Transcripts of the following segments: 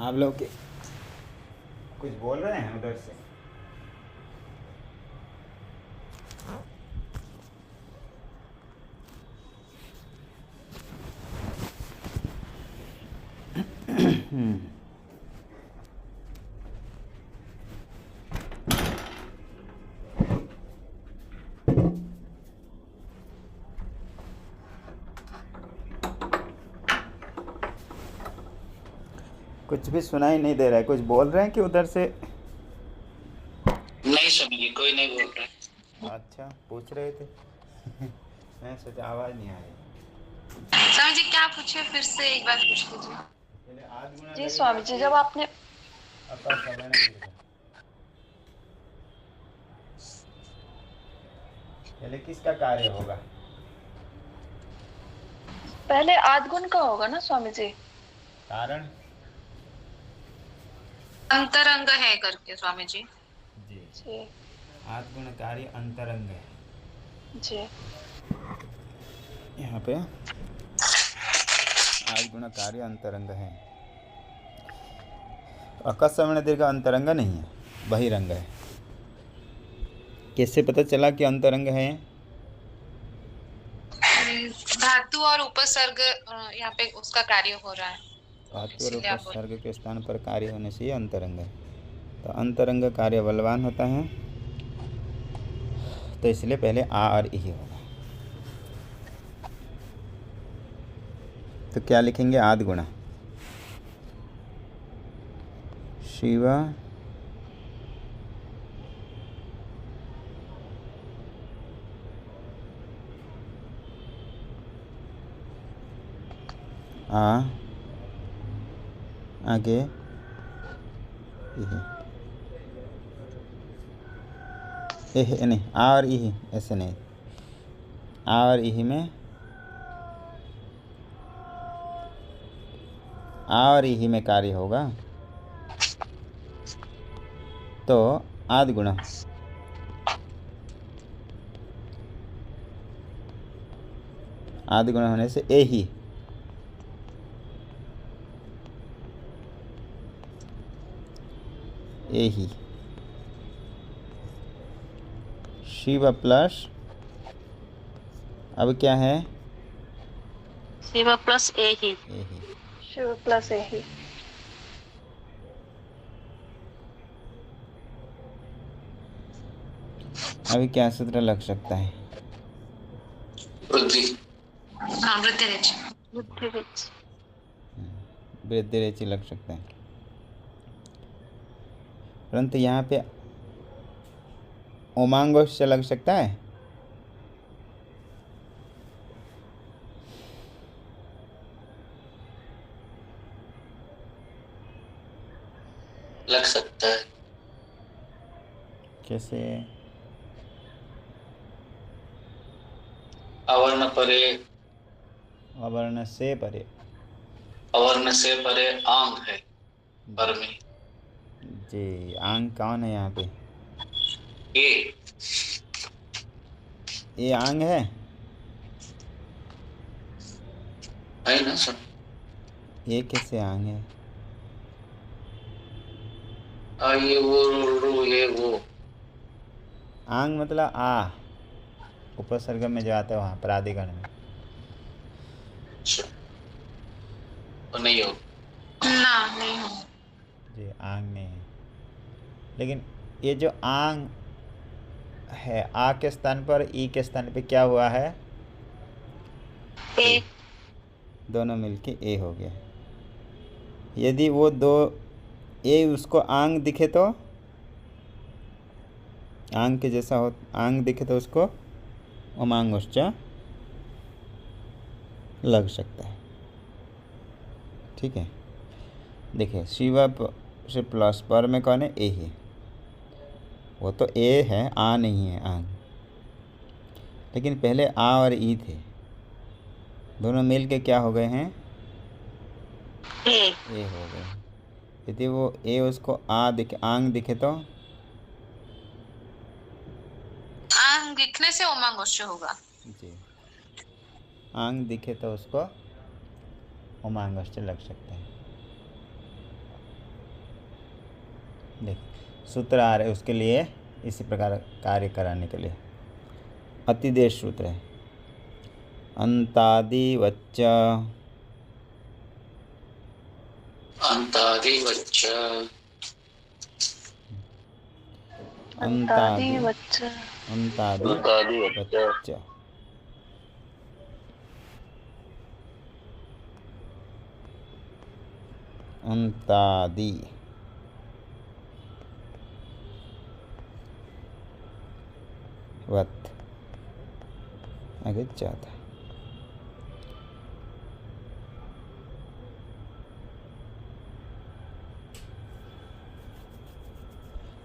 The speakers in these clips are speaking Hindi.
आप लोग के कुछ बोल रहे हैं उधर से? कुछ भी सुनाई नहीं दे रहा है। कुछ बोल रहे हैं कि उधर से? नहीं सुनेंगे, कोई नहीं बोल रहा। अच्छा, पूछ रहे थे। मैं सोचा आवाज़ नहीं आ रही। स्वामी जी क्या पूछे, फिर से एक बार पूछ लीजिए। पहले आध गुना जी लगेगा स्वामी जी, कि जब आपने अपसवर्ण दीर्घ? पहले किसका कार्य होगा? पहले आद्गुण का होगा ना स्वामी जी। कारण? अंतरंग है करके स्वामी जी। जी, जी आध गुणकारी अंतरंग है। जी। यहाँ पे आध गुणकारी अंतरंग है। अकस्मण दीर्घ अंतरंग नहीं है, बहिरंग है। कैसे पता चला कि अंतरंग है? धातु और उपसर्ग यहाँ पे उसका कार्य हो रहा है, धातु और इसीलिए आप बोल। उपसर्ग के स्थान पर कार्य होने से ये अंतरंग है। तो अंतरंग कार्य बलवान होता है, तो इसलिए पहले आ और ई होगा। तो क्या लिखेंगे? आध गुणा शिव आ आगे इह नहीं, आ और इह ऐसे नहीं। आ और इह में आ और इह में कार्य होगा, तो आध गुणा आध गुणा होने से ए ही शिव प्लस, अब क्या है? शिव प्लस ए ही। ए ही। शिव प्लस ए ही। अभी क्या सूत्र लग सकता है? वृद्धि। हाँ, वृद्धि रेच। वृद्धि रेच। वृद्धि रेचि लग सकता है, परंतु यहाँ पे उमांगोश से लग सकता है। लग सकता है। कैसे? अवर्ण परे, अवर्ण से परे। अवर्ण से परे आंग है पर में। जी, आंग कौन है यहाँ पे? ये आंग है। है ना सुन। ये कैसे आंग है? ये वो रू ये वो। आंग मतलब आ, उपसर्ग में जो आता है वहाँ प्राधिकरण में। अच्छा, तो नहीं हो। ना, नहीं हो। जी, आंग नहीं है। लेकिन ये जो आंग है, आ के स्थान पर ई के स्थान पे क्या हुआ है? ए। दोनों मिलके ए हो गया। यदि वो दो ए उसको आंग दिखे तो, आंग के जैसा हो, आंग दिखे तो उसको उमांगोश्च लग सकता है। ठीक है, देखिए शिवा से प्लस पर में कौन है? ए ही। वो तो ए है, आ नहीं है आंग। लेकिन पहले आ और ई थे, दोनों मिल के क्या हो गए हैं? ए। ए हो गए। यदि वो ए उसको आ दिखे, आंग दिखे तो आंग दिखने से उमांगोष्ठ होगा। जी, आंग दिखे तो उसको उमांगोष्ठ लग सकता है। देख सूत्र आ रहे उसके लिए, इसी प्रकार कार्य कराने के लिए अतिदेश सूत्र है। अंतादिवच्च अंतादिवच्च अंतादि अंतादिवच्च अंतादिवच्च अंतादि वत आगे जाता।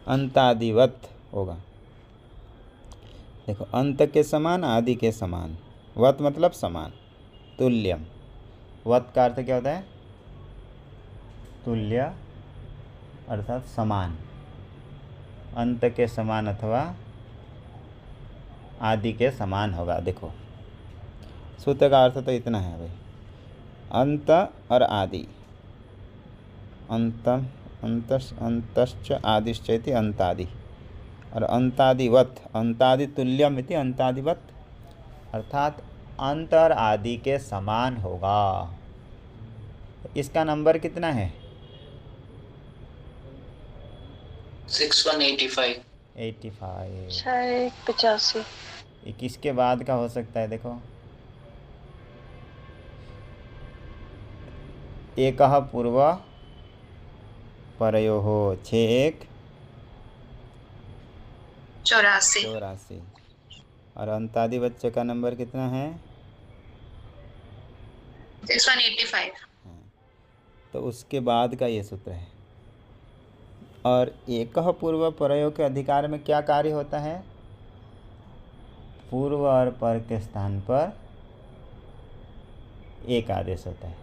अंतादिवत होगा। देखो अंत के समान, आदि के समान, वत मतलब समान, तुल्यम। वत का अर्थ क्या होता है? तुल्य अर्थात समान, अंत के समान अथवा आदि के समान होगा। देखो सूत्र का अर्थ तो इतना है भाई, अंत और आदि, अंतम अंतश्च आदिश्चैति अंतादि, और अंतादिवत, अंतादि तुल्यम इति अंतादिवत, अर्थात अंत और आदि के समान होगा। इसका नंबर कितना है? 6185 85। 6185। ये किसके बाद का हो सकता है? देखो एकः पूर्व परयोः 6184 84 और अंतादि बच्चे का नंबर कितना है? 6185। हाँ, तो उसके बाद का ये सूत्र है। और एकः पूर्व परयोः के अधिकार में क्या कार्य होता है? पूर्व और पर के स्थान पर एक आदेश होता है।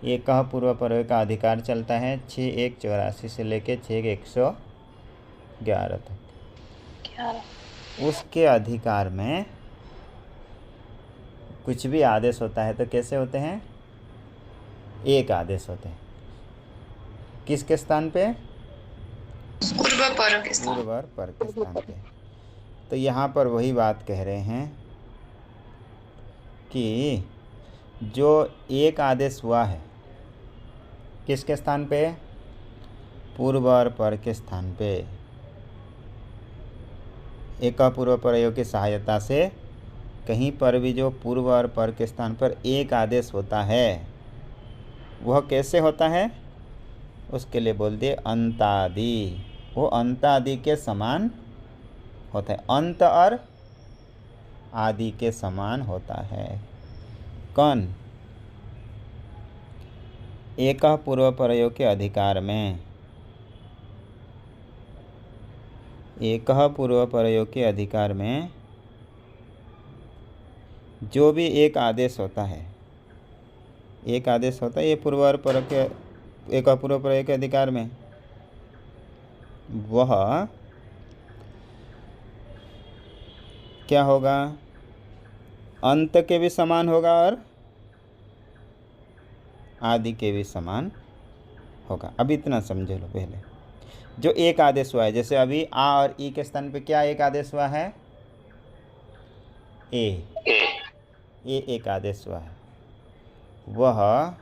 एकः पूर्व परयोः का अधिकार चलता है 6184 से लेके 6111 तक। उसके अधिकार में कुछ भी आदेश होता है तो कैसे होते हैं? एक आदेश होते हैं। किसके स्थान पे? पूर्व पर के स्थान। पूर्व और पर के स्थान पे। तो यहाँ पर वही बात कह रहे हैं कि जो एक आदेश हुआ है किसके स्थान पे? पूर्व और पर के स्थान पे। एक पूर्व परयोग की सहायता से कहीं पर भी जो पूर्व और पर के स्थान पर एक आदेश होता है वह कैसे होता है? उसके लिए बोल दिए अंतादि। वो अंतादि के समान होता है, अंत और आदि के समान होता है। कौन? एक पूर्व परयोग के अधिकार में, एक पूर्व प्रयोग के अधिकार में जो भी एक आदेश होता है, एक आदेश होता है ये पूर्व और पर के, एक पूर्व प्रयोग के अधिकार में, वह क्या होगा? अंत के भी समान होगा और आदि के भी समान होगा। अब इतना समझ लो पहले। जो एक आदेश हुआ है, जैसे अभी आ और ई के स्थान पे क्या एक आदेश हुआ है? ए एक आदेश हुआ है। वह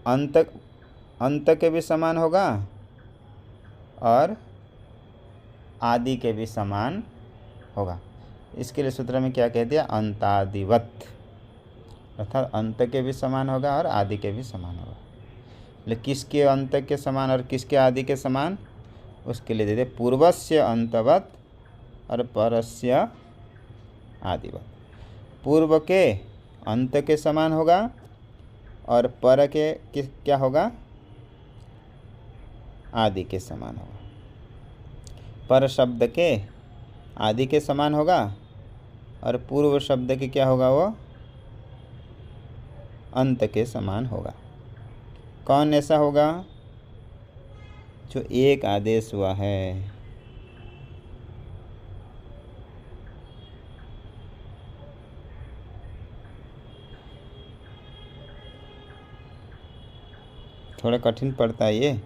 अंत के भी समान होगा और आदि के भी समान होगा। इसके लिए सूत्र में क्या कह दिया? अंतादिवत, अर्थात अंत के भी समान होगा और आदि के भी समान होगा। लेकिन किसके अंत के समान और किसके आदि के समान? उसके लिए दे दे पूर्वस्य अंतवत और परस्य आदिवत। पूर्व के अंत के समान होगा और पर के क्या होगा? आदि के समान होगा। पर शब्द के आदि के समान होगा और पूर्व शब्द के क्या होगा? वो अंत के समान होगा। कौन ऐसा होगा? जो एक आदेश हुआ है। थोड़ा कठिन पड़ता है ये।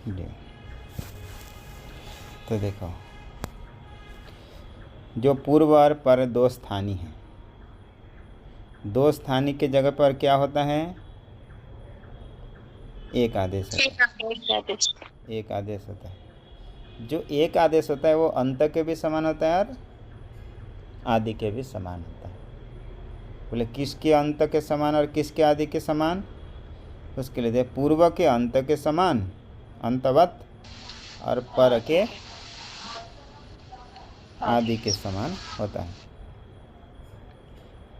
जी। तो देखो, जो पूर्व और पर दो स्थानी हैं, दो स्थानी के जगह पर क्या होता है? एक आदेश होता है। एक आदेश होता है। जो एक आदेश होता है वो अंत के भी समान होता है और आदि के भी समान होता है। बोले किसके अंत के समान और किसके आदि के समान? उसके लिए दे पूर्व के अंत के समान, अंतवत, और पर के आदि के समान होता है।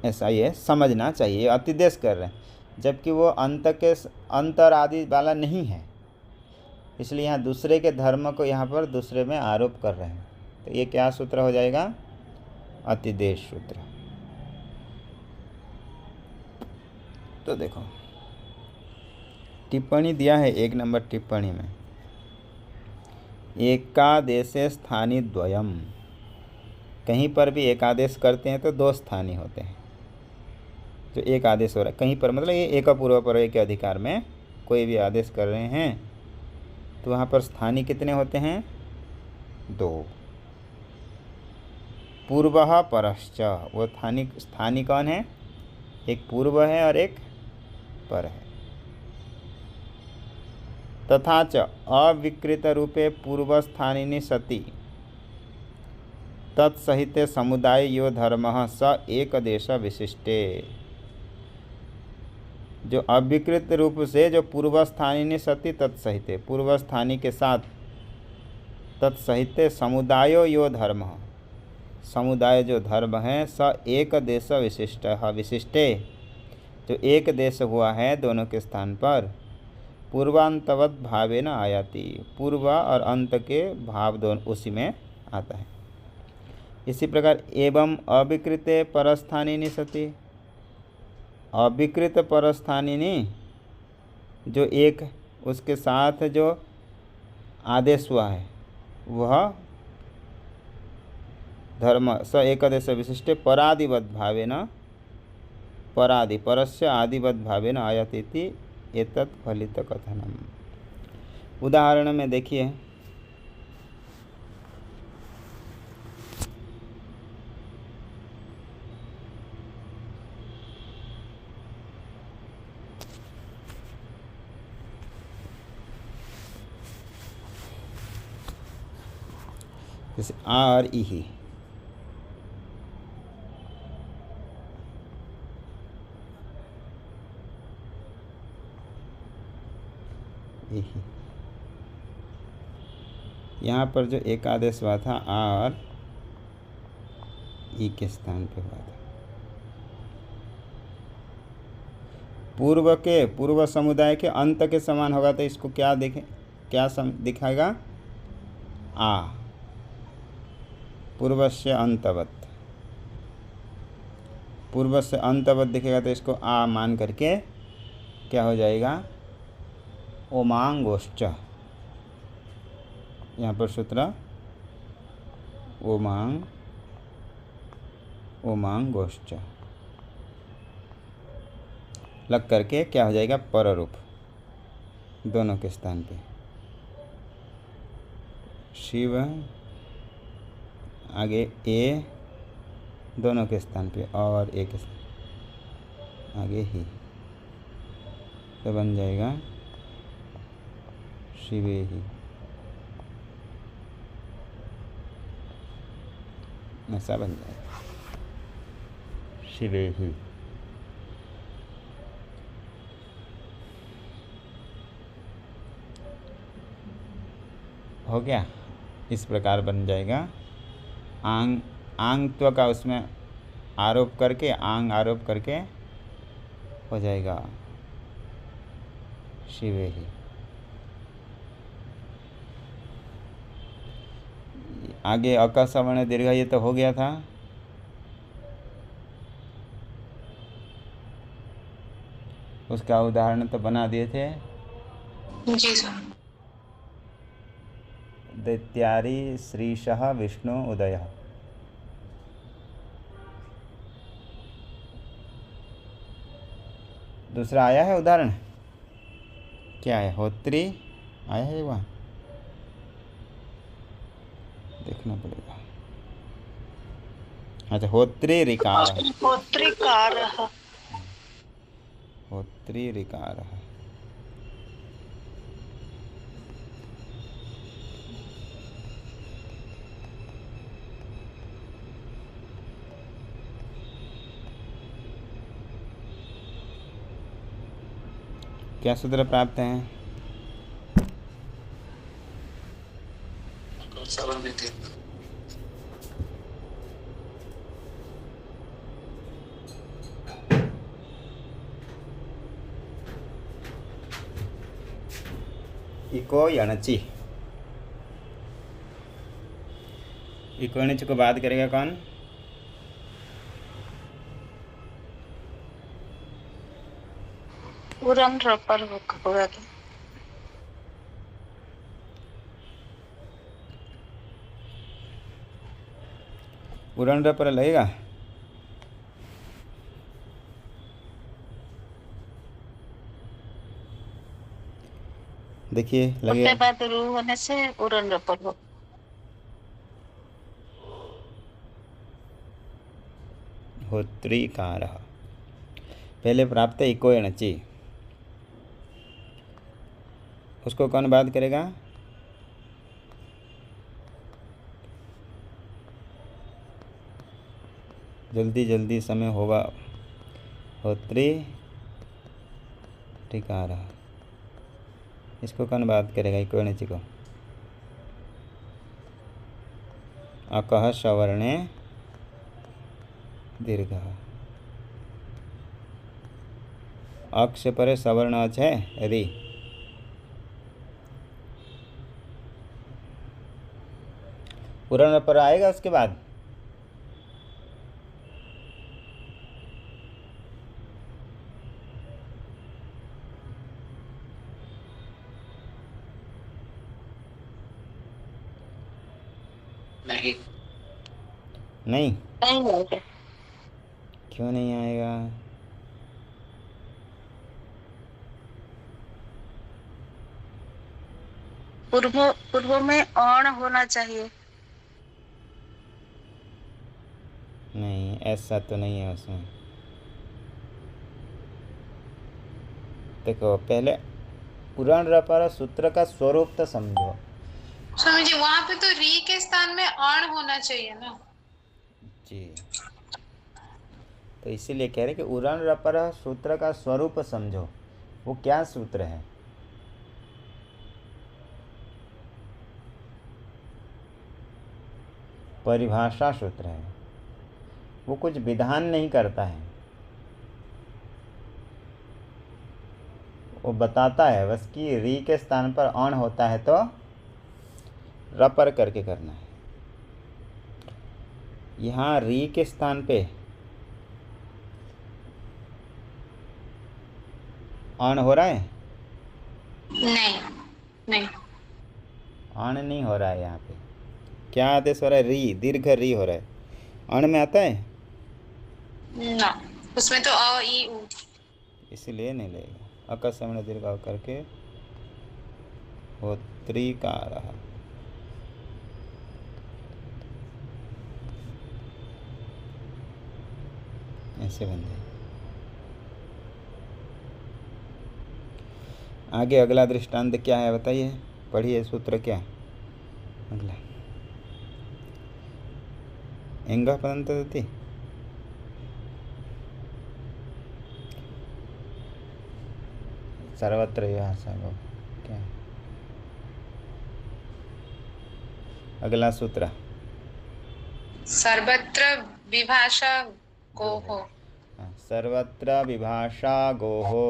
ऐसा ये समझना चाहिए। अतिदेश कर रहे हैं, जबकि वो अंत और आदि वाला नहीं है, इसलिए यहाँ दूसरे के धर्म को यहाँ पर दूसरे में आरोप कर रहे हैं। तो ये क्या सूत्र हो जाएगा? अतिदेश सूत्र। तो देखो, टिप्पणी दिया है 1 नंबर टिप्पणी में, एकादेशे स्थानी द्वयम। कहीं पर भी एक आदेश करते हैं तो दो स्थानी होते हैं। जो एक आदेश हो रहा है कहीं पर, मतलब ये एक पूर्व पर के अधिकार में कोई भी आदेश कर रहे हैं तो वहाँ पर स्थानी कितने होते हैं? 2। पूर्वः परश्च, वो स्थानी कौन है? एक पूर्व है और एक पर है। तथा च अविकृत रूपे पूर्वस्थानिनि सति तत्सहिते समुदाय यो धर्मः स एक देश विशिष्टे। जो अविकृत रूप से जो पूर्वस्थानिनि सति तत्सहिते, पूर्वस्थानी के साथ, तत्सहिते समुदायो यो धर्म, समुदाय जो धर्म है, स एक देश विशिष्ट, विशिष्टे, जो एक देश हुआ है दोनों के स्थान पर, पूर्वांतवत भावे न आयाति, पूर्व और अंत के भाव दोनों उसी में आता है। इसी प्रकार एवं अविकृते परस्थानिनि सति, अविकृत परस्थानिनि जो एक उसके साथ जो आदेश हुआ है वह धर्म स एकदेश विशिष्टे परादिवत भावेन, परादि परस्य आदिवत भावेन आयाति एतत् फलित कथनम। उदाहरण में देखिए, जैसे आ और इही, यहाँ पर जो एक आदेश हुआ था आ और ई के स्थान पे हुआ था। पूर्व समुदाय के अंत के समान होगा तो इसको क्या देखें, क्या दिखाएगा? आ, पूर्व से अंतवत, पूर्व से अंतवत दिखेगा तो इसको आ मान करके क्या हो जाएगा? ओमांगोश्च। यहाँ पर सूत्र ओमांगोश्च लग करके क्या हो जाएगा? पर रूप दोनों के स्थान पे। शिव आगे ए दोनों के स्थान पे और ए के स्थान आगे ही, तो बन जाएगा शिवे ही। ऐसा बन जाएगा शिवे ही। हो गया, इस प्रकार बन जाएगा। आंगत्व का उसमें आरोप करके, आंग आरोप करके हो जाएगा शिवे ही। आगे अक सवर्ण दीर्घ, ये तो हो गया था। उसका उदाहरण तो बना दिए थे। जी सर। दैत्यारी श्रीशः विष्णु उदय। दूसरा आया है उदाहरण, क्या है? होत्री आया है वहाँ। लिखना पड़ेगा। अच्छा, होत्री ऋकार, होत्रिकारः। होत्री ऋकार। क्या सूत्र प्राप्त हैं? इको यणची, इको यणची को बात करेगा कौन? उरन रपर होगा क्या? उरण पर लगेगा। देखिए उसके लगेगा। बाद रू होने से उरन रपर हो। होत्रीकार, पहले प्राप्त है इको यणची, उसको कौन बात करेगा? जल्दी जल्दी समय होगा। होत्री ऋकार, इसको कौन बात करेगा? इको यणची को। अकः सवर्णे दीर्घ, अक्ष पर सवर्ण अच है रि, उरण पर आएगा उसके बाद। नहीं, नहीं, नहीं होगा। क्यों नहीं आएगा? पूर्व में अण होना चाहिए। नहीं, ऐसा तो नहीं है उसमें। देखो पहले उरण रपर सूत्र का स्वरूप तो समझो। स्वामी जी वहां पे तो री के स्थान में अण होना चाहिए ना। जी, तो इसीलिए कह रहे कि उरण रपर सूत्र का स्वरूप समझो। वो क्या सूत्र है? परिभाषा सूत्र है। वो कुछ विधान नहीं करता है, वो बताता है बस कि री के स्थान पर अण होता है तो रपर करके करना है। यहाँ री के स्थान पे अण हो रहा है? नहीं नहीं, अण नहीं हो रहा है। यहाँ पे क्या आदेश हो रहा है? री, दीर्घ री हो रहा है। अण में आता है? ना उसमें तो अ ई उ। इसीलिए नहीं लेगा। अकस्मण दीर्घ करके होत्रीकार, ऐसे बन जाए। आगे अगला दृष्टांत क्या है बताइए, पढ़िए सूत्र क्या अगला। एंग पदंत देती, सर्वत्र यह सब क्या है? अगला सूत्र सर्वत्र विभाषा गोहो, सर्वत्र विभाषा गोहो,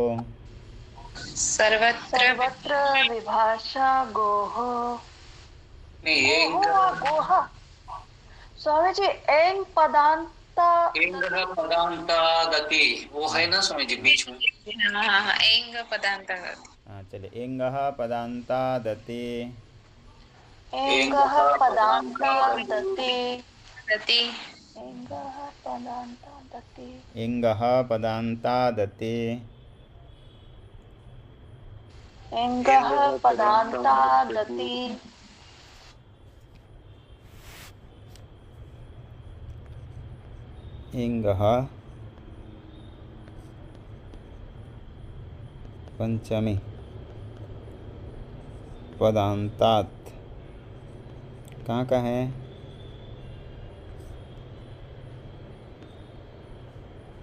सर्वत्र विभाषा गोह। नहीं, ये गोह स्वामी जी एंग पदांता पदांता गति वो है ना स्वामी जी बीच में। हाँ एंग पदांतर्गत। हाँ चलिए। एंगः पदांता दति, एंगः पदांता दति, दति एंगः पदांता दति, एंगः पदांता दति, एंगः पदांता दति। इंगः पंचमी पदांतात् कहाँ का है?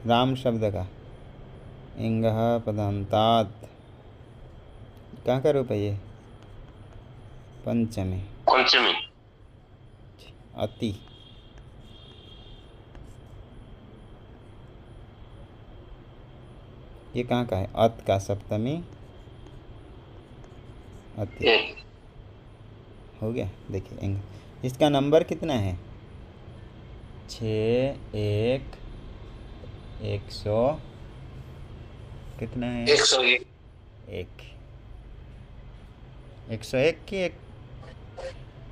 राम शब्द का इंगः पदांतात् कहाँ का रूप है ये? पंचमी पंचमी अति। ये कहाँ का है? अत का सप्तमी अति। एक हो गया। देखिए इसका नंबर कितना है? 6 1 100 कितना है? 101 एक 101 की एक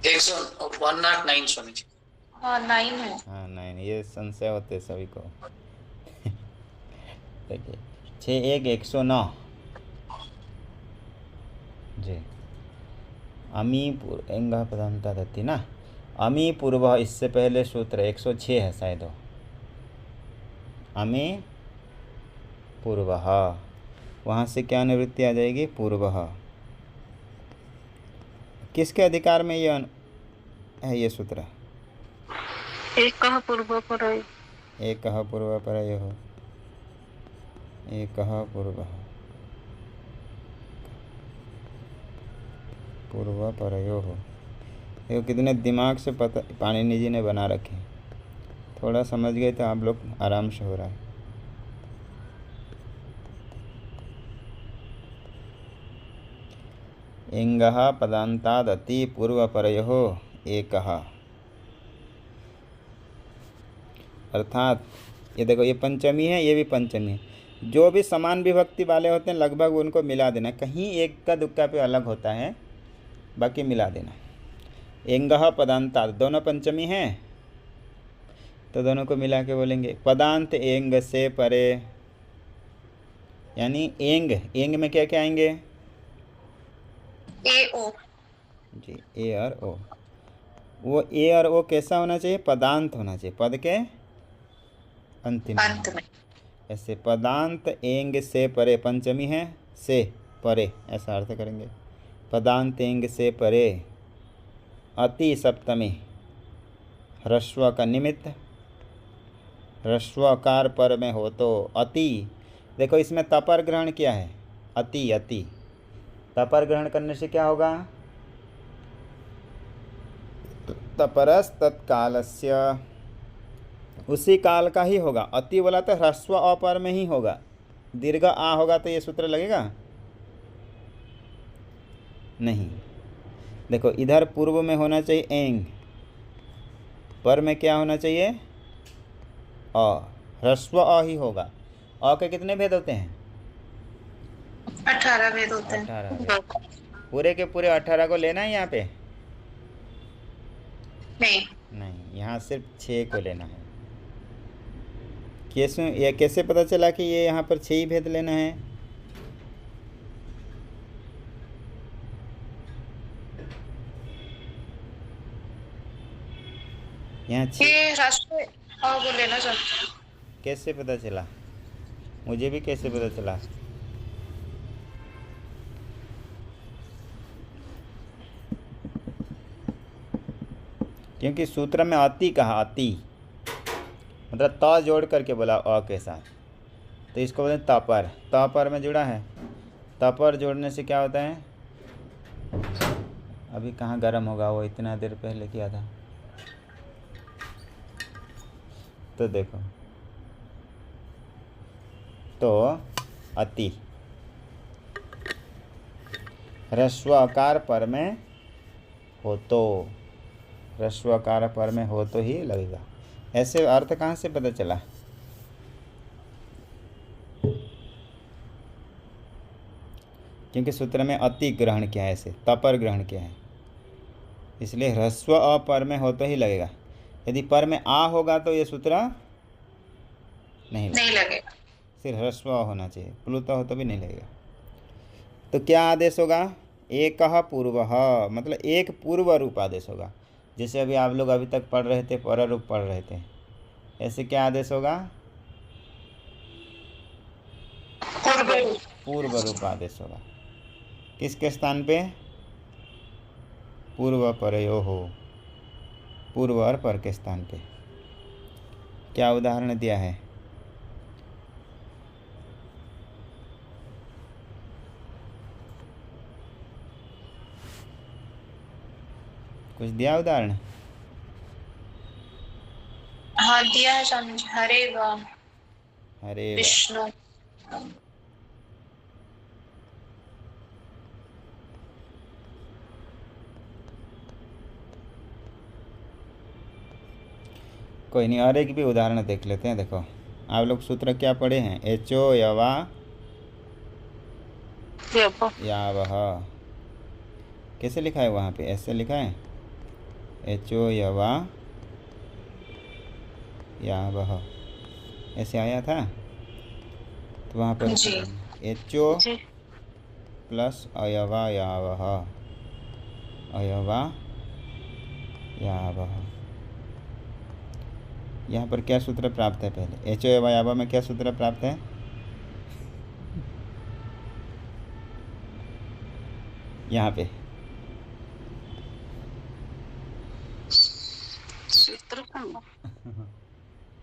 109 स्वामी जी। हाँ 9 है। हाँ 9 ये संशय होते सभी को। देखिए 6 1 109 जी। अमी पूर्व इंगः पदांतात् अति ना। अमी पूर्व इससे पहले सूत्र 106 है शायद हो। अमी पूर्व वहाँ से क्या निवृत्ति आ जाएगी? पूर्व। किसके अधिकार में ये है ये सूत्र? एकः पूर्वपरः एकः पूर्वपरयोः एकः पूर्वः पूर्वपरयोः। देखो कितने दिमाग से पता पाणिनि जी ने बना रखे। थोड़ा समझ गए तो आप लोग आराम से हो रहा है। इंगः पदांतात् अति पूर्वपरयोः एकः। अर्थात ये देखो ये पंचमी है, ये भी पंचमी है। जो भी समान विभक्ति वाले होते हैं लगभग उनको मिला देना। कहीं एक का दुक्का पे अलग होता है, बाकी मिला देना। एंगः पदांतात् दोनों पंचमी हैं तो दोनों को मिला के बोलेंगे पदांत एंग से परे। यानी एंग में क्या क्या आएंगे? ए ओ जी ए और ओ। वो ए और ओ कैसा होना चाहिए? पदांत होना चाहिए, पद के अंतिम अंत में। ऐसे पदांत एंग से परे पंचमी है, से परे ऐसा अर्थ करेंगे। पदांत एंग से परे अति सप्तमी ह्रस्व का निमित्त ह्रस्वकार पर में हो तो अति। देखो इसमें तपर ग्रहण किया है अति। अति तपर ग्रहण करने से क्या होगा? तपरस तत्कालस्य उसी काल का ही होगा। अति बोला तो ह्रस्व अपर में ही होगा। दीर्घ आ होगा तो ये सूत्र लगेगा नहीं। देखो इधर पूर्व में होना चाहिए एंग, पर में क्या होना चाहिए? अ। ह्रस्व अ ही होगा। अ के कितने भेद होते हैं? 18 भेद होते हैं। 18 पूरे के पूरे 18 को लेना है यहाँ पे? नहीं नहीं, यहाँ सिर्फ 6 को लेना है। कैसे पता चला कि ये यहाँ पर 6 ही भेद लेना है? यहाँ 6 ये राष्ट्र वो लेना चाहते हैं। कैसे पता चला? मुझे भी कैसे पता चला? क्योंकि सूत्र में अति कहा। अति मतलब त जोड़ करके बोला अ के साथ, तो इसको बोलते हैं तपर। तपर में जुड़ा है। तपर जोड़ने से क्या होता है? अभी कहाँ गर्म होगा, वो इतना देर पहले किया था। तो देखो तो अति ह्रस्वकार पर में हो तो, ह्रस्वकार पर में हो तो ही लगेगा। ऐसे अर्थ कहाँ से पता चला? क्योंकि सूत्र में अति ग्रहण किया है, ऐसे तपर ग्रहण किया है, इसलिए ह्रस्व अ पर में हो तो ही लगेगा। यदि पर में आ होगा तो ये सूत्र नहीं लगेगा। सिर्फ ह्रस्व होना चाहिए। प्लुत हो तो भी नहीं लगेगा। तो क्या आदेश होगा? एकः पूर्वः, मतलब एक पूर्व रूप आदेश होगा। जैसे अभी आप लोग अभी तक पढ़ रहे थे, पर रूप पढ़ रहे थे, ऐसे क्या आदेश होगा? पूर्व रूप आदेश होगा। किसके स्थान पे? पूर्व परयो हो, पूर्व और पर के स्थान पे। क्या उदाहरण दिया है? कुछ दिया उदाहरण? हाँ दिया है स्वामी जी। हरे वाह अरे वाह। विष्णु। कोई नहीं, और एक भी उदाहरण देख लेते हैं। देखो आप लोग सूत्र क्या पढ़े हैं? एचो यवा यावह। कैसे लिखा है वहाँ पे? ऐसे लिखा है, एचो यवा यावह, ऐसे आया था। तो वहाँ पर जी। एचो जी प्लस अयवा यावह, अयवा यावह। यहाँ पर क्या सूत्र प्राप्त है? पहले एचो यवा यावह में क्या सूत्र प्राप्त है? यहाँ पे सूत्र का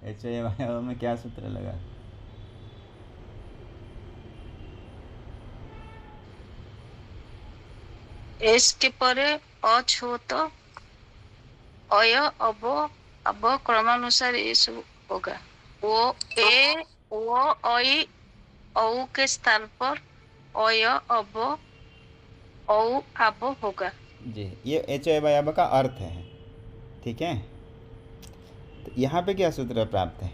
एचो यवा यावह में क्या सूत्र लगा? एस के परे अच हो तो अय अब अब क्रमानुसार ये सब होगा। वो ए वो अई औ के स्थान पर अय अब औ अब होगा। जी, ये एचो यवा यावह का अर्थ है। ठीक है, तो यहाँ पे क्या सूत्र प्राप्त है?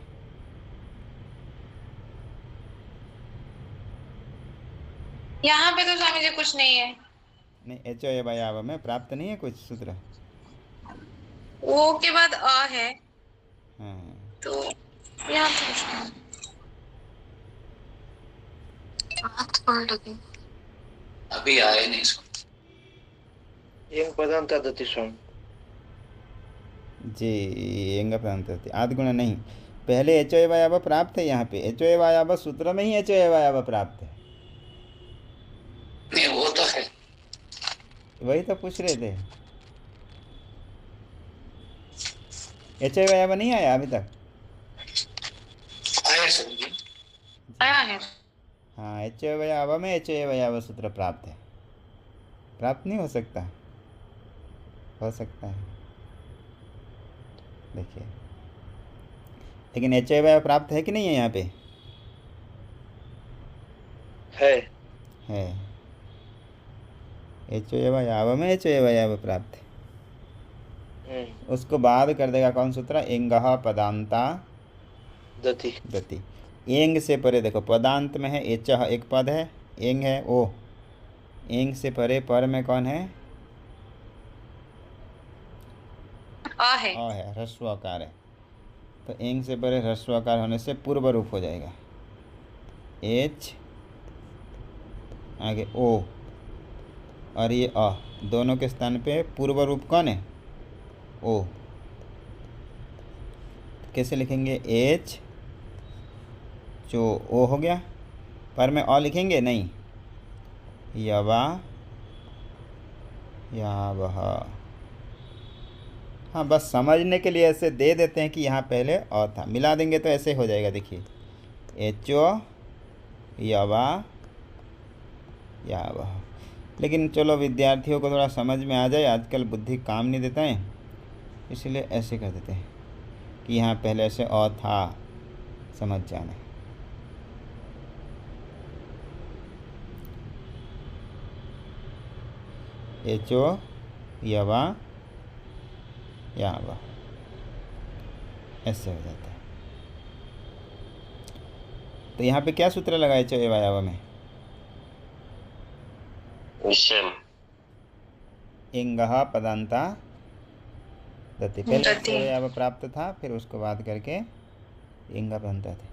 यहाँ पे तो स्वामी जी कुछ नहीं है। नहीं, एचो यवा यावह में प्राप्त नहीं है कुछ सूत्र? वो के बाद अ है, हाँ, तो यहाँ पे कुछ नहीं। अभी आए नहीं इसको। Yung padanta dati son. जी, एंग प्रांत आदगुण नहीं, पहले एचो यवा यावह प्राप्त है। यहाँ पे एचो यवा यावह सूत्र में ही एचो यवा यावह प्राप्त है। नहीं वो तो है। वही तो पूछ रहे थे। एचो यवा यावह नहीं आया अभी तक? आया स्वामी जी। आया है। हाँ, एचो यवा यावह में एचो यवा यावह सूत्र प्राप्त है। प्राप्त नहीं हो सकता? हो सकता है, देखिए। लेकिन एचो यवा यावह प्राप्त है कि नहीं है यहाँ पे? है एचो यवा यावह में एचो यवा यावह प्राप्त है। उसको बाद कर देगा कौन सूत्र? एंगह पदांता dati. गति। एंग से परे देखो, पदांत में है एचह एक पद है, एंग है ओ। एंग से परे पर में कौन है? अ है। अ है, ह्रस्वकार है। तो एंग से परे ह्रस्वकार होने से पूर्व रूप हो जाएगा। एच आगे ओ और ये अ, दोनों के स्थान पे पूर्व रूप कौन है? ओ। कैसे लिखेंगे? एच जो ओ हो गया, पर में अ लिखेंगे नहीं, यवा यावह। हाँ, बस समझने के लिए ऐसे दे देते हैं कि यहाँ पहले अ था, मिला देंगे तो ऐसे हो जाएगा। देखिए, एचो यवा यावह। लेकिन चलो विद्यार्थियों को थोड़ा समझ में आ जाए, आजकल बुद्धि काम नहीं देता है, इसलिए ऐसे कर देते हैं कि यहाँ पहले से अ था, समझ जाना। एचो यवा यावह, ऐसे हो जाता है। तो यहाँ पे क्या सूत्र लगा एचो यवा यावह में? Vishem. एंगह पदांता दति। पहले दति। एचो यवा यावह प्राप्त था, फिर उसको बाद करके एंगह पदांता थे।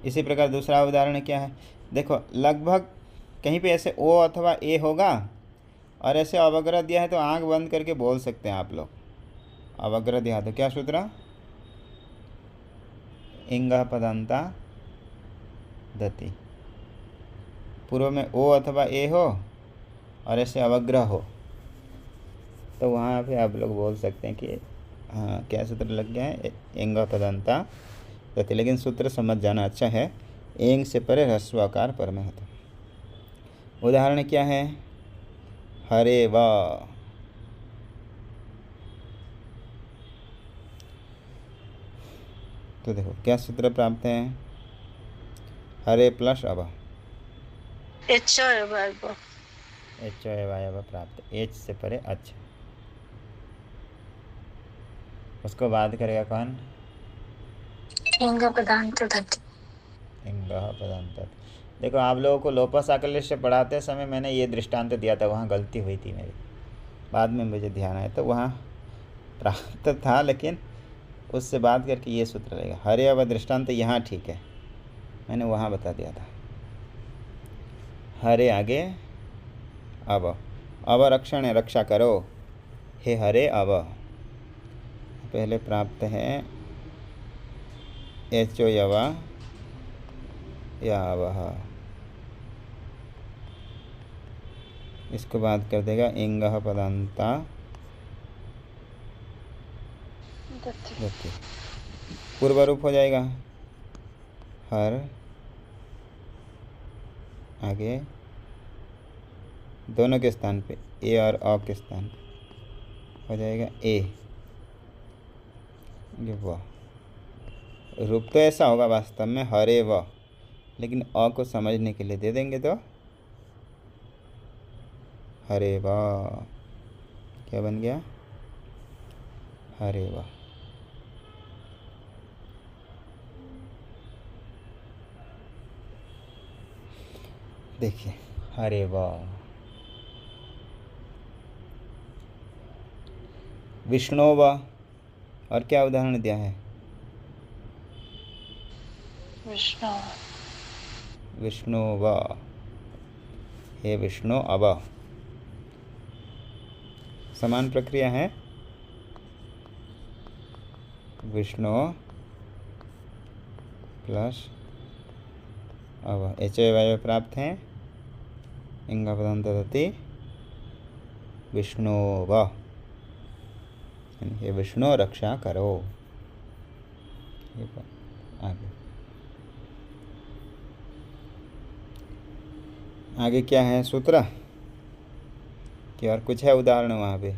इसी प्रकार दूसरा उदाहरण क्या है? देखो, लगभग कहीं पे ऐसे ओ अथवा ए होगा और ऐसे अवग्रह दिया है तो आंख बंद करके बोल सकते हैं आप लोग। अवग्रह दिया तो क्या सूत्र? इंगः पदांता दति। पूर्व में ओ अथवा ए हो और ऐसे अवग्रह हो तो वहाँ पे आप लोग बोल सकते हैं कि हाँ क्या सूत्र लग गया है, इंगः पदांता दति। लेकिन सूत्र समझ जाना अच्छा है। एंग से परे ह्रस्व आकार पर में होता। उदाहरण क्या है, हरे व। तो देखो क्या सूत्र प्राप्त है, हरे प्लस अब एच एच प्राप्त। एच से परे अच्छा, उसको बाद करेगा कौन, इंग पदांत धति। इंगः पदांत। देखो आप लोगों को लोपस आकलिश से पढ़ाते समय मैंने ये दृष्टांत दिया था, वहाँ गलती हुई थी मेरी, बाद में मुझे ध्यान आया। तो वहाँ प्राप्त था लेकिन उससे बात करके ये सूत्र रहेगा। हरे अब दृष्टांत यहाँ ठीक है, मैंने वहाँ बता दिया था। हरे आगे अब रक्षण है, रक्षा करो, हे हरे अब। पहले प्राप्त है एचो यवा या वह, इसको बात कर देगा इंगः पदांता दति। पूर्व रूप हो जाएगा, हर आगे दोनों के स्थान पे ए और अ के स्थान हो जाएगा ए, ये व। रूप तो ऐसा होगा वास्तव में हरे व, लेकिन अ को समझने के लिए दे देंगे तो हरे व। क्या बन गया, हरे व। देखिए हरे व। विष्णु व, और क्या उदाहरण दिया है, विष्णु विष्णु व, हे विष्णु अब। समान प्रक्रिया है, विष्णु प्लस अब एच वाय प्राप्त हैं, इंगः पदांत दति विष्णु व, हे विष्णु रक्षा करो। आगे आगे क्या है सूत्र, कि और कुछ है उदाहरण वहाँ पे,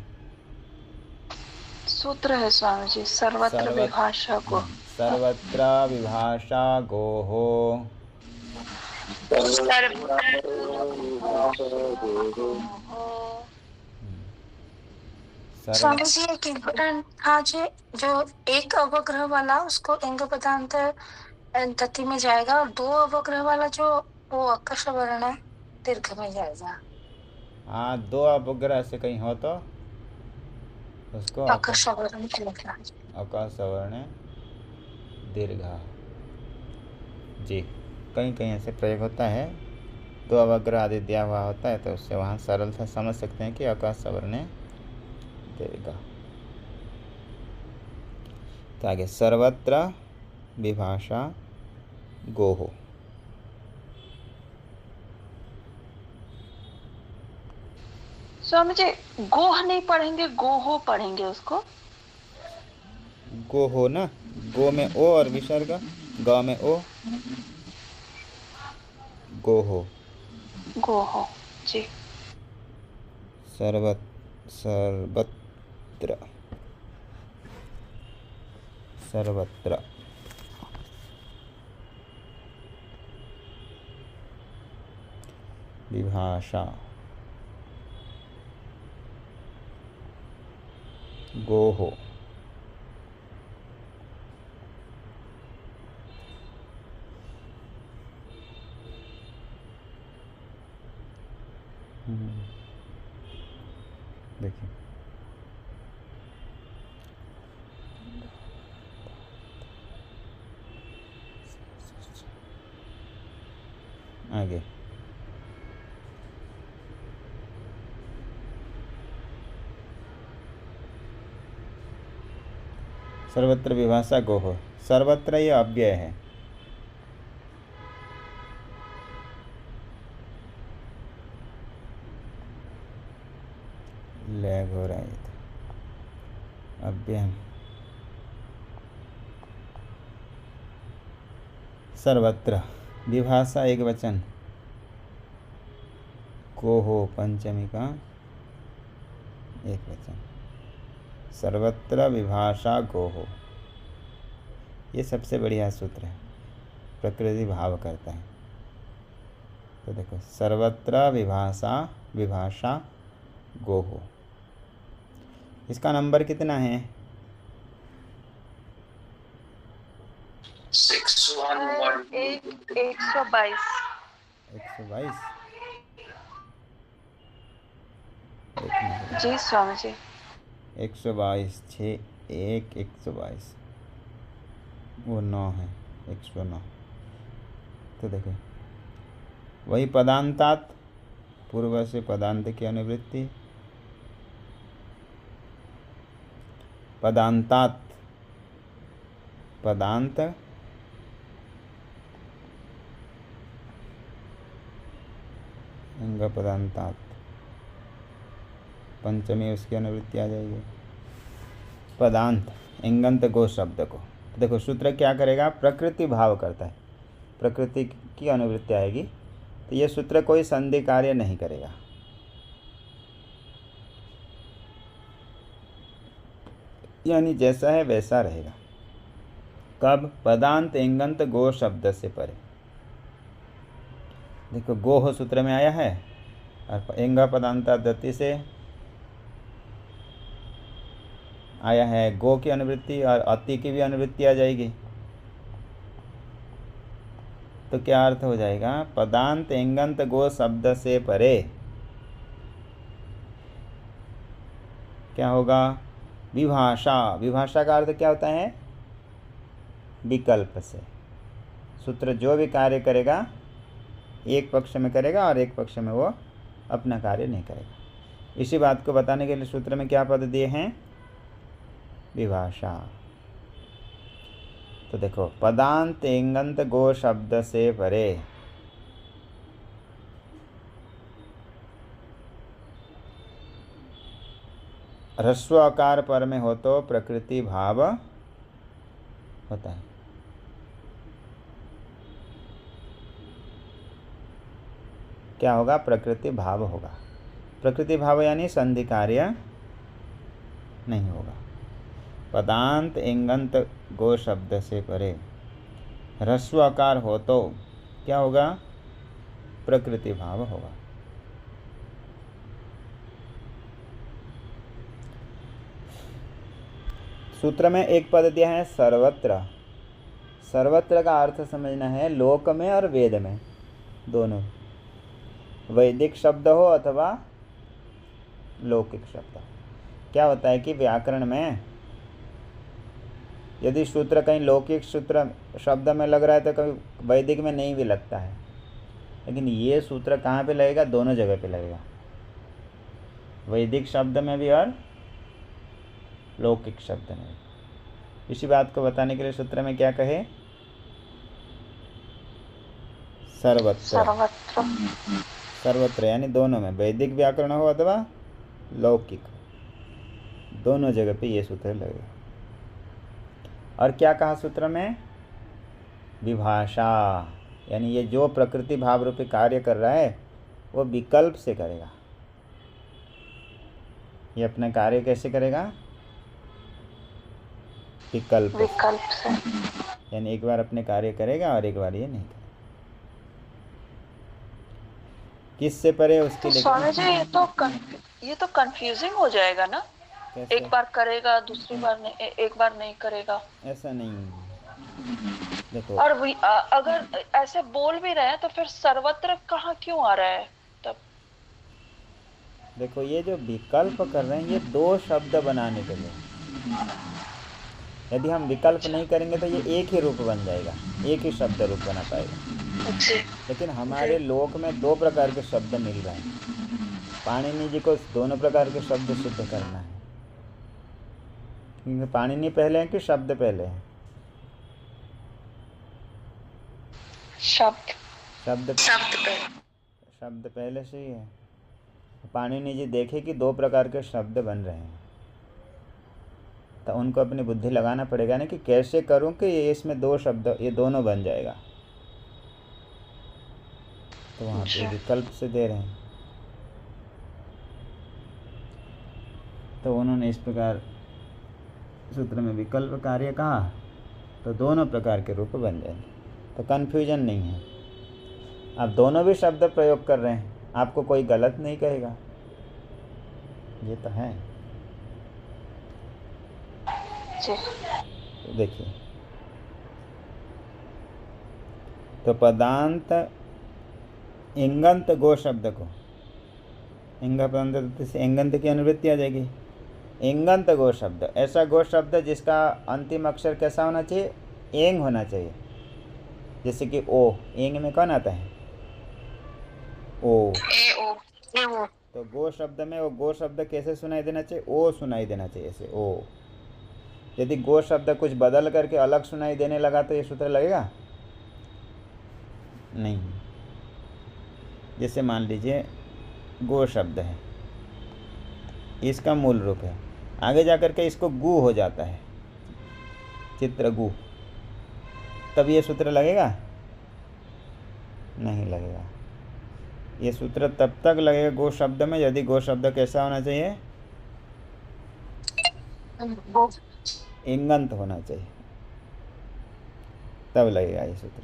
सूत्र है स्वामी जी, सर्वत्र विभाषा को, सर्वत्र विभाषा गोहो। स्वामी जी एक इम्पोर्टेंट था जो एक अवग्रह वाला उसको इंग पदांत धति में जाएगा, और 2 अवग्रह वाला जो वो अकर्ष वर्ण दीर्घ में जाएगा। हाँ 2 अपग्रह से कहीं हो तो उसको अकर्ष वर्ण लिखना। अकर्ष वर्ण दीर्घ जी, कहीं कहीं ऐसे प्रयोग होता है, 2 अवग्रह आदि दिया हुआ होता है तो उससे वहाँ सरल से समझ सकते हैं कि अकर्ष वर्ण दीर्घ। तो आगे सर्वत्र विभाषा गोहो। स्वामी जी गोह नहीं पढ़ेंगे, गोहो पढ़ेंगे उसको। गोहो ना, गो में ओ और विसर्ग, ग में ओ, गोहो। गोहो जी। सर्वत्र सर्वत्र विभाषा गोहो। देखिए आगे सर्वत्र विभाषा गोहो। सर्वत्र ये अव्यय है। लैग हो रहा है तो अव्यय। सर्वत्र विभाषा एक वचन, को हो पंचमी का एक वचन। सर्वत्र विभाषा गो हो, ये सबसे बढ़िया सूत्र है, प्रकृति भाव करता है। तो देखो सर्वत्र विभाषा गो हो, इसका नंबर कितना है? 122। 122। जी स्वामी जी। 122 6 1 122, वो 9 है, 109। तो देखो वही पदांतात, पूर्व से पदांत की अनुवृत्ति, पदांतात पदांत अंग पदांतात, पंचमी उसकी अनुवृत्ति आ जाएगी। पदांत इंगंत गो शब्द को देखो सूत्र क्या करेगा? प्रकृति भाव करता है, प्रकृति की अनुवृत्ति आएगी, तो ये सूत्र कोई संधि कार्य नहीं करेगा। यानी जैसा है वैसा रहेगा। कब? पदांत इंगंत गो शब्द से परे। देखो गोह सूत्र में आया है और इंग पदांता दति से आया है, गो की अनुवृत्ति और अति की भी अनुवृत्ति आ जाएगी। तो क्या अर्थ हो जाएगा? पदांत इंगंत गो शब्द से परे क्या होगा? विभाषा। विभाषा का अर्थ क्या होता है? विकल्प से। सूत्र जो भी कार्य करेगा एक पक्ष में करेगा और एक पक्ष में वो अपना कार्य नहीं करेगा। इसी बात को बताने के लिए सूत्र में क्या पद दिए हैं? विभाषा। तो देखो पदांत इंगंत गो शब्द से परे, ह्रस्व आकार पर में हो तो प्रकृति भाव होता है। क्या होगा? प्रकृति भाव होगा। प्रकृति भाव यानी संधि कार्य नहीं होगा। पदांत इंगंत गो शब्द से परे ह्रस्व आकार हो तो क्या होगा? प्रकृति भाव होगा। सूत्र में एक पद दिया है सर्वत्र। सर्वत्र का अर्थ समझना है लोक में और वेद में, दोनों। वैदिक शब्द हो अथवा लौकिक शब्द हो। क्या होता है कि व्याकरण में यदि सूत्र कहीं लौकिक सूत्र शब्द में लग रहा है तो कभी वैदिक में नहीं भी लगता है, लेकिन ये सूत्र कहाँ पे लगेगा? दोनों जगह पे लगेगा, वैदिक शब्द में भी और लौकिक शब्द में। इसी बात को बताने के लिए सूत्र में क्या कहे? सर्वत्र। सर्वत्र यानी दोनों में, वैदिक व्याकरण हो अथवा लौकिक, दोनों जगह पे ये सूत्र लगेगा। और क्या कहा सूत्र में? विभाषा, यानी ये जो प्रकृति भाव रूपी कार्य कर रहा है वो विकल्प से करेगा। ये अपना कार्य कैसे करेगा? विकल्प से। यानी एक बार अपने कार्य करेगा और एक बार ये नहीं करेगा। किससे परे? उसके लिए। स्वामी जी ये तो कंफ्यूजिंग हो जाएगा ना। कैसे? एक बार करेगा, दूसरी बार नहीं, एक बार नहीं करेगा। ऐसा नहीं। देखो और अगर ऐसे बोल भी रहे हैं तो फिर सर्वत्र कहाँ क्यों आ रहा है तब? देखो ये जो विकल्प कर रहे हैं ये दो शब्द बनाने के लिए। यदि हम विकल्प नहीं करेंगे तो ये एक ही रूप बन जाएगा, एक ही शब्द रूप बना पाएगा। लेकिन हमारे लोक में दो प्रकार के शब्द मिल रहे हैं। पाणिनि जी को दोनों प्रकार के शब्द सिद्ध करना है, क्योंकि पाणिनि पहले हैं कि शब्द पहले हैं? शब्द शब्द शब्द पहले से ही है। पाणिनि जी देखे कि दो प्रकार के शब्द बन रहे हैं, तो उनको अपनी बुद्धि लगाना पड़ेगा ना कि कैसे करूं कि ये इसमें दो शब्द ये दोनों बन जाएगा। तो वहाँ पे विकल्प से दे रहे हैं। तो उन्होंने इस प्रकार सूत्र में विकल्प कार्य कहा, तो दोनों प्रकार के रूप बन जाएंगे, तो कन्फ्यूजन नहीं है। आप दोनों भी शब्द प्रयोग कर रहे हैं, आपको कोई गलत नहीं कहेगा, ये तो है। तो देखिए, तो पदांत इंगंत गो शब्द को, इंग पदांत से इंगंत की अनुवृत्ति आ जाएगी। इंगंत गो शब्द, ऐसा गो शब्द जिसका अंतिम अक्षर कैसा होना चाहिए, एंग होना चाहिए। जैसे कि ओ, एंग में कौन आता है, ओ। तो गो शब्द में वो गो शब्द कैसे सुनाई देना चाहिए, ओ सुनाई देना चाहिए, ऐसे ओ। यदि गो शब्द कुछ बदल करके अलग सुनाई देने लगा तो ये सूत्र लगेगा नहीं। जैसे मान लीजिए गो शब्द है, इसका मूल रूप है, आगे जाकर के इसको गु हो जाता है, चित्र गु, तब ये सूत्र लगेगा नहीं लगेगा। ये सूत्र तब तक लगेगा गो शब्द में यदि गो शब्द कैसा होना चाहिए, इंगंत होना चाहिए, तब लगेगा ये सूत्र।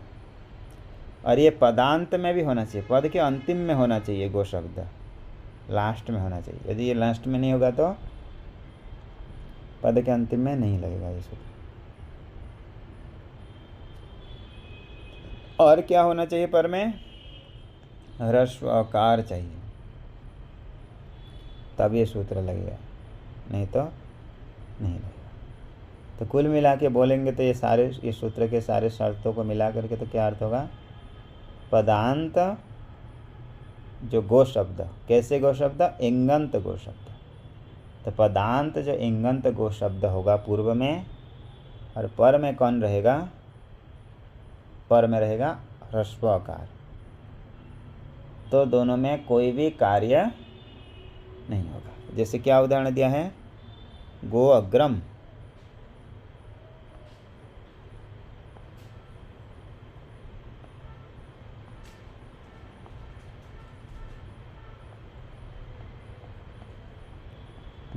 और ये पदांत में भी होना चाहिए, पद के अंतिम में होना चाहिए गो शब्द, लास्ट में होना चाहिए। यदि ये लास्ट में नहीं होगा तो पद के अंतिम में नहीं लगेगा ये सूत्र। और क्या होना चाहिए पर में, ह्रस्व आकार चाहिए, तब ये सूत्र लगेगा, नहीं तो नहीं लगेगा। तो कुल मिला के बोलेंगे तो ये सूत्र के सारे शर्तों को मिला करके तो क्या अर्थ होगा, पदांत जो गो शब्द, कैसे गो शब्द, इंगंत गो शब्द। तो पदांत जो इंगंत गो शब्द होगा पूर्व में, और पर में कौन रहेगा, पर में रहेगा ह्रस्व आकार। तो दोनों में कोई भी कार्य नहीं होगा। जैसे क्या उदाहरण दिया है, गो अग्रम,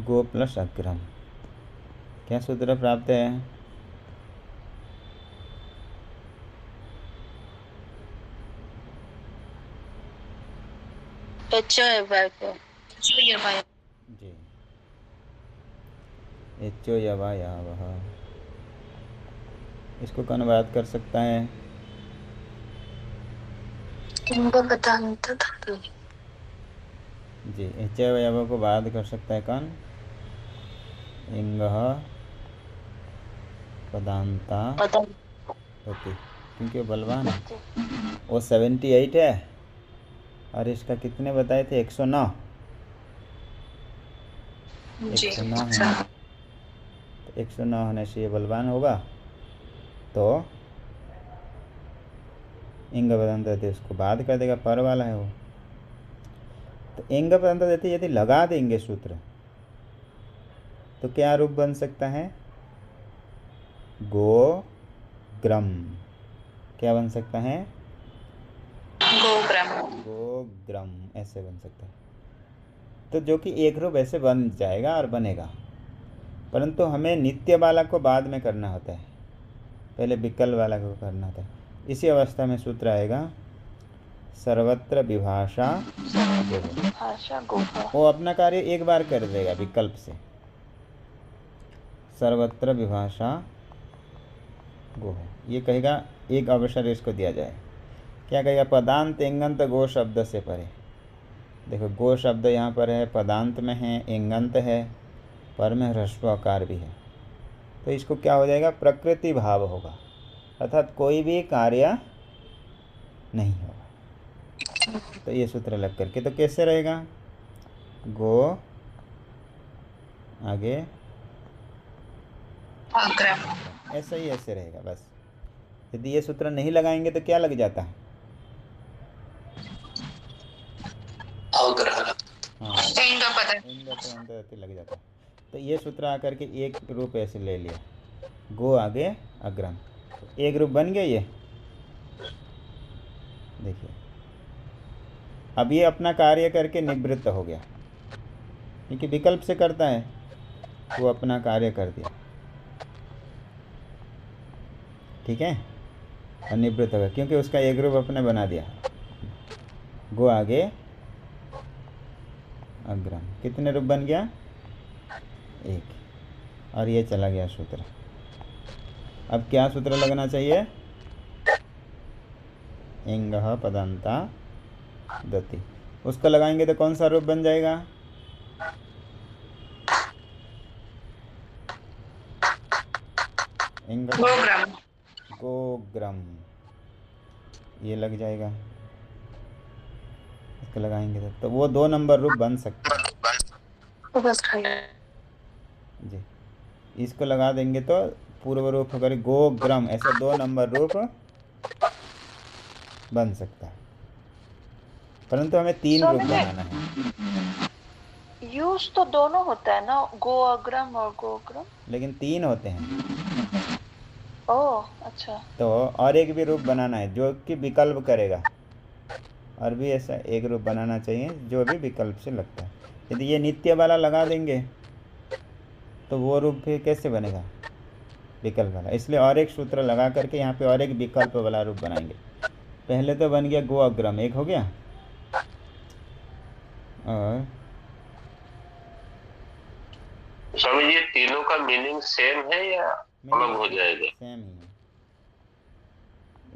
गो प्लस अग्रम, क्या सूत्र प्राप्त है, जी, एचो यवा यावह। इसको कौन बात कर सकता है, जी, एच यावह को बात कर सकता है कौन, इंगः पदांता होती, क्योंकि वो बलवान है। वो 78 है और इसका कितने बताए थे, 109। 109 है, तो 109 होने से ये बलवान होगा, तो इंग पदांत देते उसको बाध कर देगा, पर वाला है वो। तो इंग पदांत देते यदि लगा देंगे सूत्र तो क्या रूप बन सकता है, गो ग्रम। क्या बन सकता है, गोग्रम, ऐसे बन सकता है। तो जो कि एक रूप ऐसे बन जाएगा और बनेगा, परंतु हमें नित्य वाला को बाद में करना होता है, पहले विकल्प वाला को करना होता है। इसी अवस्था में सूत्र आएगा सर्वत्र विभाषा गो। वो अपना कार्य एक बार कर देगा विकल्प से, सर्वत्र विभाषा गो है, ये कहेगा, एक अवसर इसको दिया जाए। क्या कहेगा, पदांत इंगंत गो शब्द से परे। देखो गो शब्द यहाँ पर है, पदांत में है, इंगंत है, पर में ह्रस्व आकार भी है, तो इसको क्या हो जाएगा, प्रकृति भाव होगा, अर्थात कोई भी कार्य नहीं होगा। तो ये सूत्र लग करके तो कैसे रहेगा, गो आगे ऐसा ही ऐसे रहेगा बस। यदि ये सूत्र नहीं लगाएंगे तो क्या लग जाता है, इंगत लग जाता है। तो ये सूत्र आकर के एक रूप ऐसे ले लिया, गो आगे अग्रम, एक रूप बन गया ये। देखिए अब ये अपना कार्य करके निवृत्त हो गया, क्योंकि विकल्प से करता है, वो अपना कार्य कर दिया, ठीक है, और निवृत्त हो गया क्योंकि उसका एक रूप अपने बना दिया। गो आगे अग्रम, कितने रूप बन गया? एक, और ये चला गया सूत्र। अब क्या सूत्र लगना चाहिए? इंगः पदंता दति, उसको लगाएंगे तो कौन सा रूप बन जाएगा? गोग्राम। गोग्रम, ये लग जाएगा, इसको लगाएंगे तो वो 2 नंबर रूप बन सकता है जी। इसको लगा देंगे तो पूर्व रूप अगर गोग्रम, ऐसा 2 नंबर रूप बन सकता है, परंतु हमें 3 रूप बनाना है। यूज तो दोनों होता है ना, गो अग्रम और गोग्रम, लेकिन 3 होते हैं। ओह अच्छा। तो और एक भी रूप बनाना है जो कि विकल्प करेगा, और भी ऐसा एक रूप बनाना चाहिए जो भी विकल्प से लगता है। यदि ये नित्य वाला लगा देंगे तो वो रूप फिर कैसे बनेगा? विकल्प वाला। इसलिए और एक सूत्र लगा करके यहाँ पे और एक विकल्प वाला रूप बनाएंगे। पहले तो बन गया गो अग्रम, एक हो गया, और स्वामी जी तीनों का मीनिंग सेम है या अलग हो जाएगा? सेम ही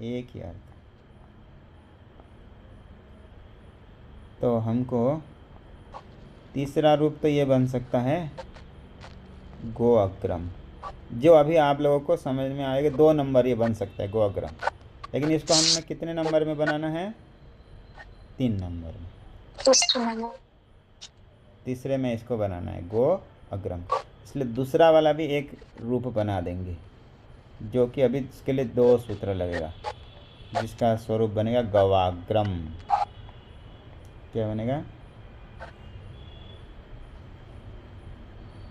है, एक ही अर्थ। तो हमको तीसरा रूप तो ये बन सकता है गो अग्रम, जो अभी आप लोगों को समझ में आएगा। 2 नंबर ये बन सकता है गो अग्रम, लेकिन इसको हमने कितने नंबर में बनाना है? 3 नंबर में। तीसरे में इसको बनाना है गो अग्रम, इसलिए दूसरा वाला भी एक रूप बना देंगे, जो कि अभी इसके लिए 2 सूत्र लगेगा, जिसका स्वरूप बनेगा गवाग्रम। क्या बनेगा?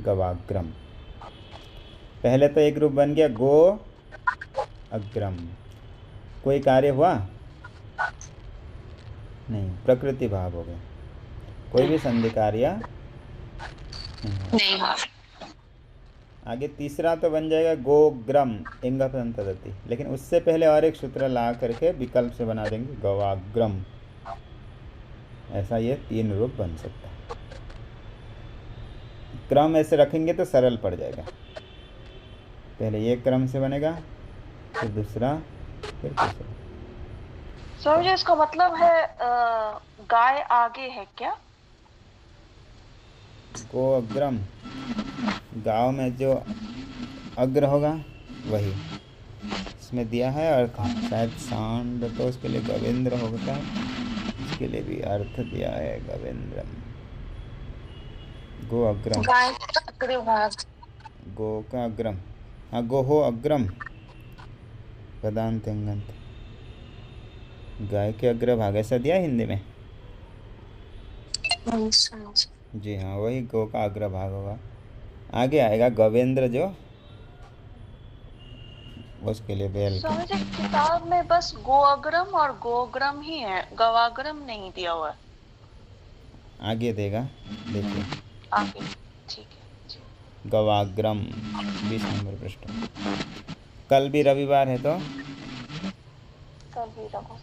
गवाग्रम। पहले तो एक रूप बन गया गो अग्रम, कोई कार्य हुआ नहीं, प्रकृति भाव हो गया, कोई भी संधि कार्य नहीं हुआ। आगे तीसरा तो बन जाएगा गोग्रम, इंग दति, लेकिन उससे पहले और एक सूत्र ला करके विकल्प से बना देंगे गवाग्रम। ऐसा ये 3 रूप बन सकता है। क्रम ऐसे रखेंगे तो सरल पड़ जाएगा, पहले ये क्रम से बनेगा, फिर दूसरा, फिर तीसरा। सर जी इसका मतलब है गाय आगे है क्या? गो अग्रम, गाँव में जो अग्र होगा वही इसमें दिया है, और शायद सांड तो उसके लिए गवेंद्र होता है, इसके लिए भी अर्थ दिया है गवेंद्रम। गो अग्रम, गो का अग्रम, हाँ गो हो अग्रम पदांत अंगंत, गाय के अग्रभाग, ऐसा दिया हिंदी में जी हाँ, वही गो का अग्रभाग होगा। आगे आएगा गवेंद्र, जो उसके लिए बैल। समझ किताब में बस गोअग्रम और गोग्रम ही है, गवाग्रम नहीं दिया हुआ है। आगे देगा, देखिए आगे, ठीक है। गवाग्रम 20 नंबर पृष्ठ। कल भी रविवार है तो कल भी रहो।